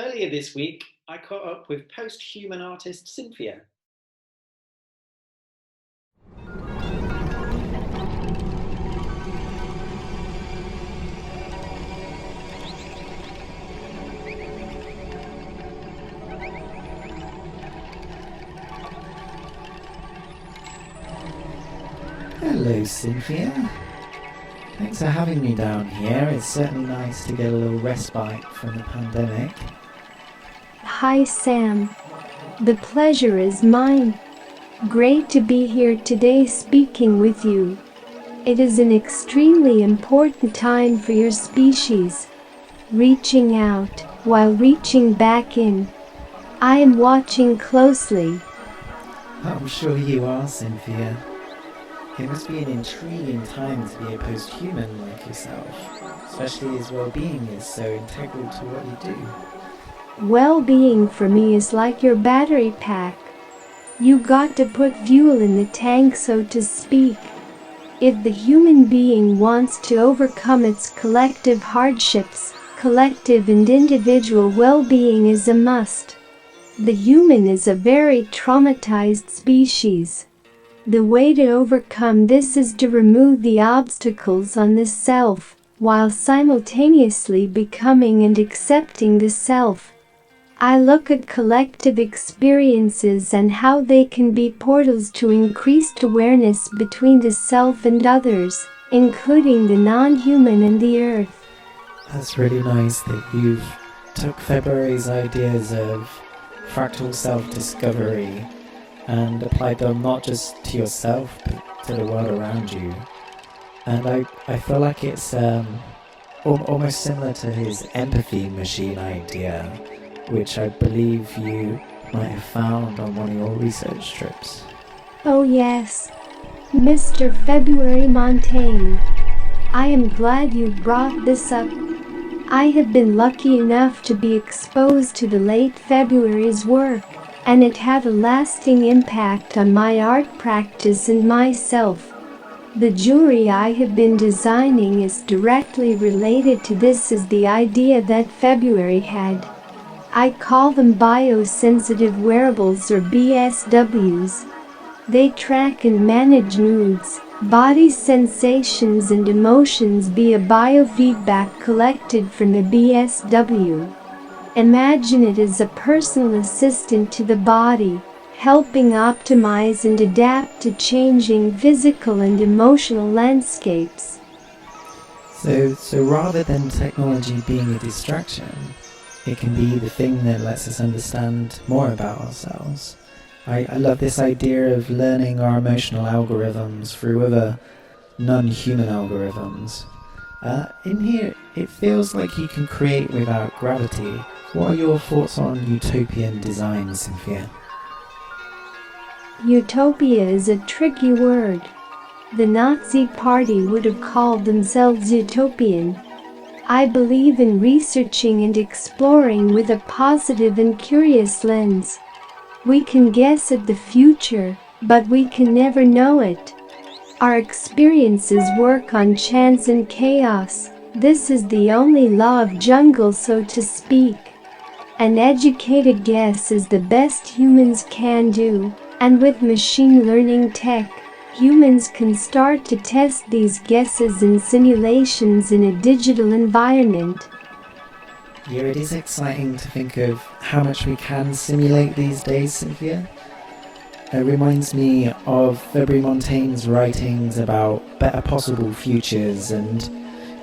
Earlier this week, I caught up with post-human artist Cynthia. Hello, Cynthia. Thanks for having me down here. It's certainly nice to get a little respite from the pandemic. Hi, Sam. The pleasure is mine. Great to be here today speaking with you. It is an extremely important time for your species. Reaching out while reaching back in. I am watching closely. I'm sure you are, Cynthia. It must be an intriguing time to be a post-human like yourself, especially as well-being is so integral to what you do. Well-being for me is like your battery pack. You got to put fuel in the tank, so to speak. If the human being wants to overcome its collective hardships, collective and individual well-being is a must. The human is a very traumatized species. The way to overcome this is to remove the obstacles on the self, while simultaneously becoming and accepting the self. I look at collective experiences and how they can be portals to increased awareness between the self and others, including the non-human and the earth. That's really nice that you've took February's ideas of fractal self-discovery and applied them not just to yourself but to the world around you. And I feel like it's almost similar to his empathy machine idea, which I believe you might have found on one of your research trips. Oh yes, Mr. February Montaigne. I am glad you brought this up. I have been lucky enough to be exposed to the late February's work, and it had a lasting impact on my art practice and myself. The jewelry I have been designing is directly related to this, as the idea that February had. I call them biosensitive wearables, or BSWs. They track and manage moods, body sensations and emotions via biofeedback collected from the BSW. Imagine it as a personal assistant to the body, helping optimize and adapt to changing physical and emotional landscapes. So rather than technology being a distraction, it can be the thing that lets us understand more about ourselves. I love this idea of learning our emotional algorithms through other non-human algorithms. In here, it feels like you can create without gravity. What are your thoughts on utopian design, Cynthia? Utopia is a tricky word. The Nazi Party would have called themselves utopian. I believe in researching and exploring with a positive and curious lens. We can guess at the future, but we can never know it. Our experiences work on chance and chaos. This is the only law of jungle, so to speak. An educated guess is the best humans can do, and with machine learning tech, humans can start to test these guesses in simulations in a digital environment. Yeah, it is exciting to think of how much we can simulate these days, Cynthia. It reminds me of February Montaigne's writings about better possible futures, and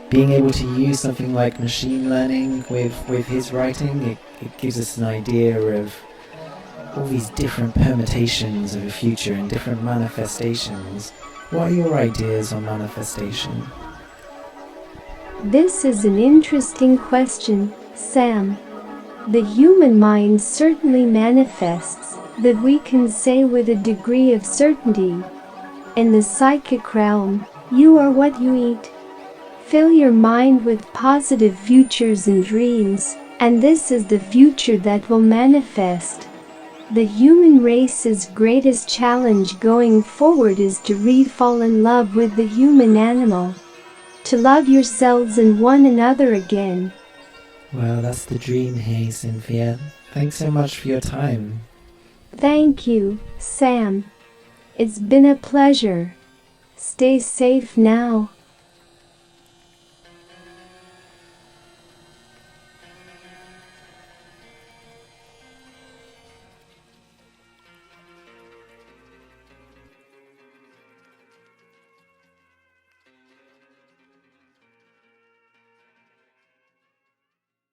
being able to use something like machine learning with his writing, it gives us an idea of all these different permutations of a future and different manifestations. What are your ideas on manifestation? This is an interesting question, Sam. The human mind certainly manifests, that we can say with a degree of certainty. In the psychic realm, you are what you eat. Fill your mind with positive futures and dreams, and this is the future that will manifest. The human race's greatest challenge going forward is to re-fall in love with the human animal. To love yourselves and one another again. Well, that's the dream, hey, Cynthia. Thanks so much for your time. Thank you, Sam. It's been a pleasure. Stay safe now.